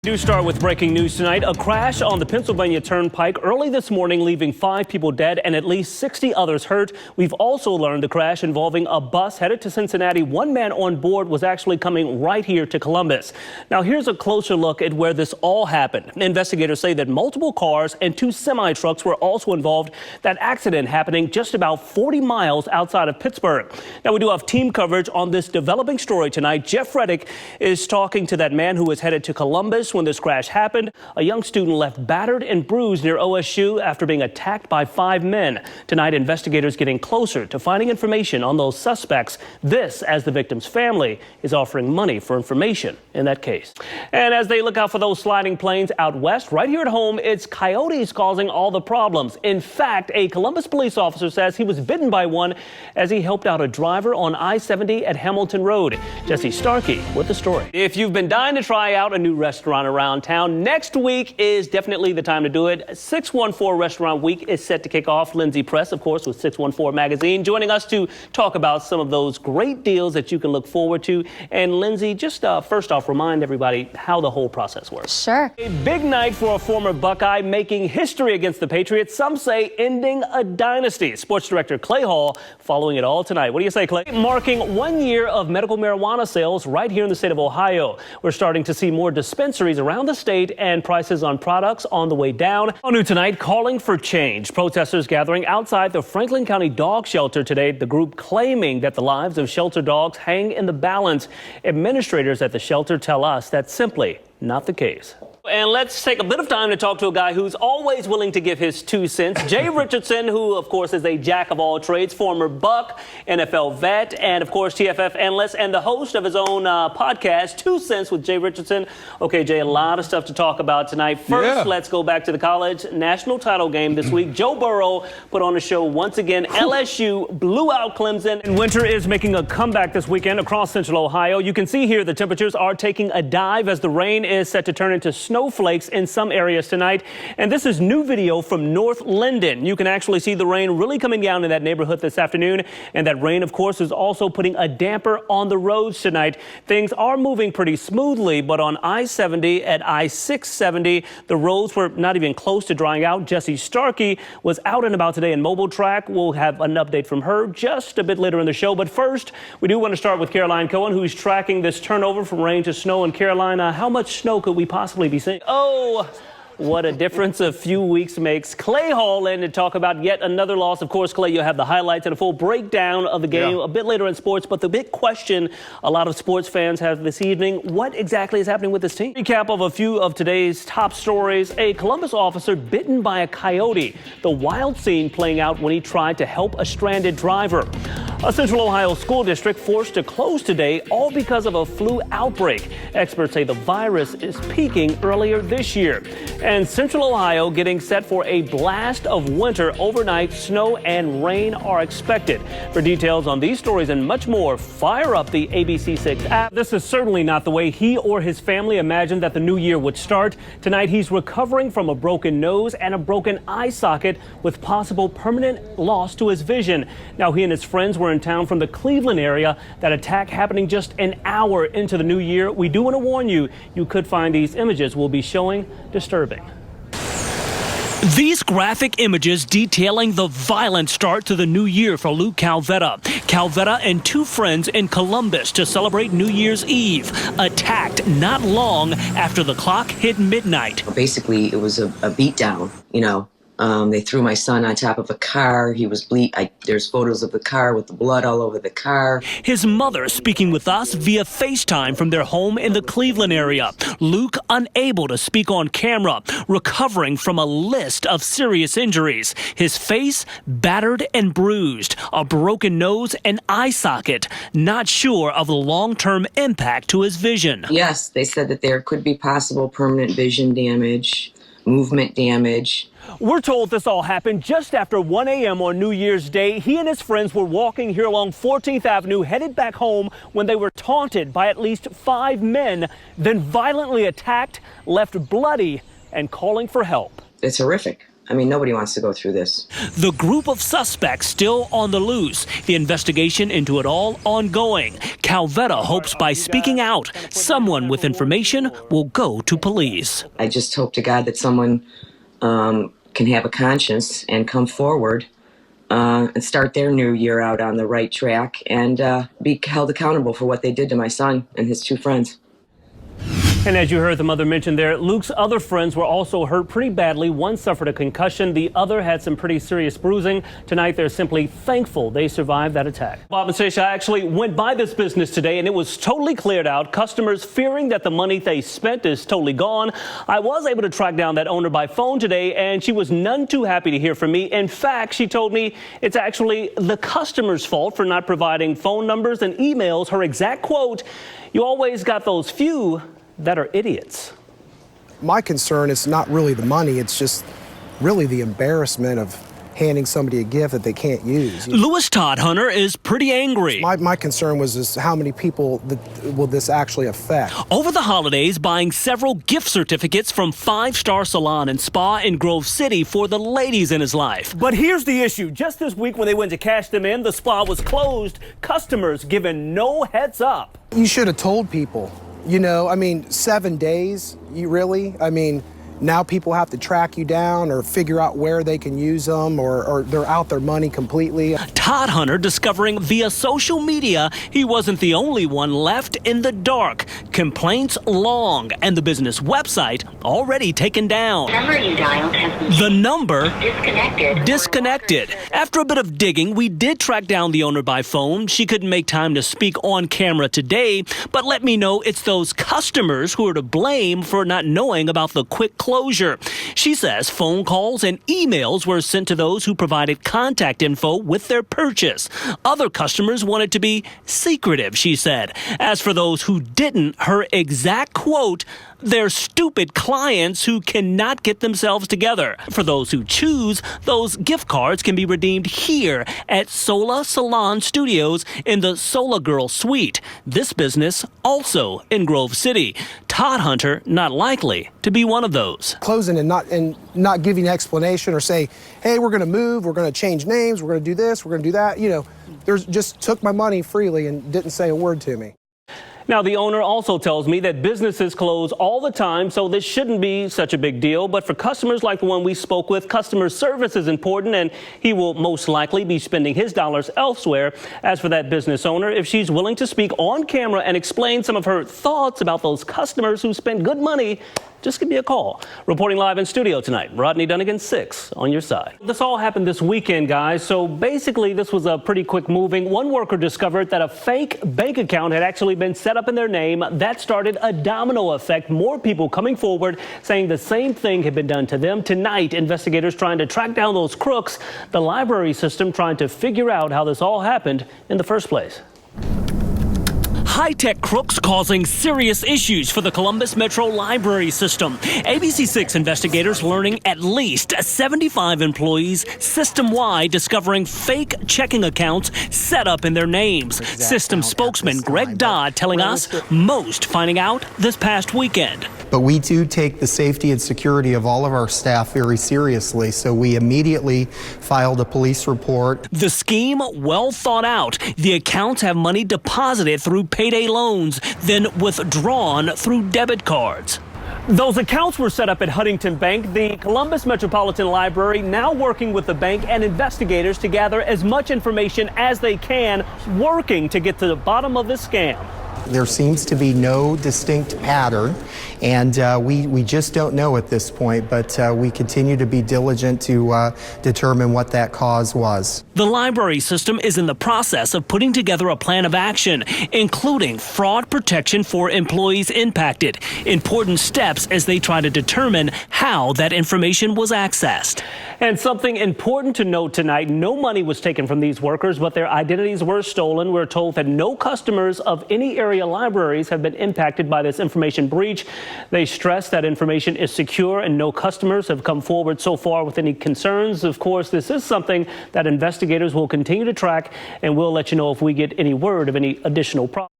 Do start with breaking news tonight. A crash on the Pennsylvania Turnpike early this morning, leaving 5 people dead and at least 60 others hurt. We've also learned the crash involving a bus headed to Cincinnati. One man on board was actually coming right here to Columbus. Now, here's a closer look at where this all happened. Investigators say that multiple cars and 2 semi-trucks were also involved. That accident happening just about 40 miles outside of Pittsburgh. Now, we do have team coverage on this developing story tonight. Jeff Reddick is talking to that man who was headed to Columbus when this crash happened. A young student left battered and bruised near OSU after being attacked by 5 men. Tonight, investigators getting closer to finding information on those suspects. This as the victim's family is offering money for information in that case. And as they look out for those sliding planes out west, right here at home, it's coyotes causing all the problems. In fact, a Columbus police officer says he was bitten by one as he helped out a driver on I-70 at Hamilton Road. Jesse Starkey with the story. If you've been dying to try out a new restaurant around town, next week is definitely the time to do it. 614 Restaurant Week is set to kick off. Lindsay Press, of course, with 614 Magazine, joining us to talk about some of those great deals that you can look forward to. And Lindsay, just first off, remind everybody how the whole process works. Sure. A big night for a former Buckeye making history against the Patriots. Some say ending a dynasty. Sports director Clay Hall following it all tonight. What do you say, Clay? Marking 1 year of medical marijuana sales right here in the state of Ohio. We're starting to see more dispensaries around the state and prices on products on the way down. On new tonight, calling for change. Protesters gathering outside the Franklin County Dog Shelter today. The group claiming that the lives of shelter dogs hang in the balance. Administrators at the shelter tell us that's simply not the case. And let's take a bit of time to talk to a guy who's always willing to give his 2 cents. Jay Richardson, who, of course, is a jack of all trades, former Buck, NFL vet, and, of course, TFF analyst, and the host of his own podcast, 2 Cents with Jay Richardson. Okay, Jay, a lot of stuff to talk about tonight. First, let's go back to the college national title game this week. Joe Burrow put on a show once again. LSU blew out Clemson. And winter is making a comeback this weekend across central Ohio. You can see here the temperatures are taking a dive as the rain is set to turn into snowflakes in some areas tonight. And this is new video from North Linden. You can actually see the rain really coming down in that neighborhood this afternoon. And that rain, of course, is also putting a damper on the roads tonight. Things are moving pretty smoothly, but on I-70 at I-670, the roads were not even close to drying out. Jesse Starkey was out and about today in Mobile Track. We'll have an update from her just a bit later in the show. But first, we do want to start with Caroline Cohen, who's tracking this turnover from rain to snow in Carolina. How much snow could we possibly be seeing? Oh, what a difference a few weeks makes. Clay Hall in to talk about yet another loss. Of course, Clay, you'll have the highlights and a full breakdown of the game a bit later in sports. But the big question a lot of sports fans have this evening, what exactly is happening with this team? Recap of a few of today's top stories. A Columbus officer bitten by a coyote. The wild scene playing out when he tried to help a stranded driver. A Central Ohio school district forced to close today, all because of a flu outbreak. Experts say the virus is peaking earlier this year. And Central Ohio getting set for a blast of winter. Overnight, snow and rain are expected. For details on these stories and much more, fire up the ABC6 app. This is certainly not the way he or his family imagined that the new year would start. Tonight, he's recovering from a broken nose and a broken eye socket with possible permanent loss to his vision. Now, he and his friends were in town from the Cleveland area. That attack happening just an hour into the new year. We do want to warn you, you could find these images we'll be showing disturbing. These graphic images detailing the violent start to the new year for Luke Calvetta. Calvetta and 2 friends in Columbus to celebrate New Year's Eve, attacked not long after the clock hit midnight. Basically, it was a beatdown, you know. They threw my son on top of a car. He was there's photos of the car with the blood all over the car. His mother speaking with us via FaceTime from their home in the Cleveland area. Luke unable to speak on camera, recovering from a list of serious injuries. His face battered and bruised, a broken nose and eye socket. Not sure of the long-term impact to his vision. Yes, they said that there could be possible permanent vision damage, movement damage. We're told this all happened just after 1 a.m. on New Year's Day. He and his friends were walking here along 14th Avenue, headed back home when they were taunted by at least 5 men, then violently attacked, left bloody, and calling for help. It's horrific. I mean, nobody wants to go through this. The group of suspects still on the loose. The investigation into it all ongoing. Calvetta hopes by speaking out, someone with information will go to police. I just hope to God that someone can have a conscience and come forward and start their new year out on the right track and be held accountable for what they did to my son and his two friends. And as you heard the mother mention there, Luke's other friends were also hurt pretty badly. One suffered a concussion. The other had some pretty serious bruising. Tonight, they're simply thankful they survived that attack. Bob and Stacia, I actually went by this business today, and it was totally cleared out. Customers fearing that the money they spent is totally gone. I was able to track down that owner by phone today, and she was none too happy to hear from me. In fact, she told me it's actually the customer's fault for not providing phone numbers and emails. Her exact quote, "You always got those few that are idiots." My concern is not really the money, it's just really the embarrassment of handing somebody a gift that they can't use. Louis Todd Hunter is pretty angry. My concern was is how many people will this actually affect. Over the holidays, buying several gift certificates from 5-Star Salon and Spa in Grove City for the ladies in his life. But here's the issue. Just this week when they went to cash them in, the spa was closed. Customers given no heads up. You should have told people. You know, I mean, 7 days, you really? I mean, now people have to track you down or figure out where they can use them or they're out their money completely. Todd Hunter discovering via social media he wasn't the only one left in the dark. Complaints long and the business website already taken down. The number you dialed has been The number disconnected. After a bit of digging, we did track down the owner by phone. She couldn't make time to speak on camera today, but let me know it's those customers who are to blame for not knowing about the quick closure. She says phone calls and emails were sent to those who provided contact info with their purchase. Other customers wanted to be secretive, she said. As for those who didn't, her exact quote, "They're stupid clients who cannot get themselves together." For those who choose, those gift cards can be redeemed here at Sola Salon Studios in the Sola Girl Suite. This business also in Grove City. Todd Hunter not likely to be one of those. Closing and not giving an explanation or say, hey, we're going to move, we're going to change names, we're going to do this, we're going to do that. You know, there's just took my money freely and didn't say a word to me. Now, the owner also tells me that businesses close all the time, so this shouldn't be such a big deal. But for customers like the one we spoke with, customer service is important, and he will most likely be spending his dollars elsewhere. As for that business owner, if she's willing to speak on camera and explain some of her thoughts about those customers who spend good money, just give me a call. Reporting live in studio tonight, Rodney Dunigan, 6 on your side. This all happened this weekend, guys. So basically, this was a pretty quick moving. One worker discovered that a fake bank account had actually been set up in their name. That started a domino effect. More people coming forward saying the same thing had been done to them. Tonight, investigators trying to track down those crooks. The library system trying to figure out how this all happened in the first place. High-tech crooks causing serious issues for the Columbus Metro Library System. ABC6 investigators learning at least 75 employees system-wide discovering fake checking accounts set up in their names. System spokesman Greg Dodd telling us most finding out this past weekend. But we do take the safety and security of all of our staff very seriously, so we immediately filed a police report. The scheme well thought out. The accounts have money deposited through payday loans, then withdrawn through debit cards. Those accounts were set up at Huntington Bank. The Columbus Metropolitan Library now working with the bank and investigators to gather as much information as they can, working to get to the bottom of this scam. There seems to be no distinct pattern, and we just don't know at this point, but we continue to be diligent to determine what that cause was. The library system is in the process of putting together a plan of action, including fraud protection for employees impacted. Important steps as they try to determine how that information was accessed. And something important to note tonight, no money was taken from these workers, but their identities were stolen. We're told that no customers of any area libraries have been impacted by this information breach. They stress that information is secure and no customers have come forward so far with any concerns. Of course, this is something that investigators will continue to track, and we'll let you know if we get any word of any additional problems.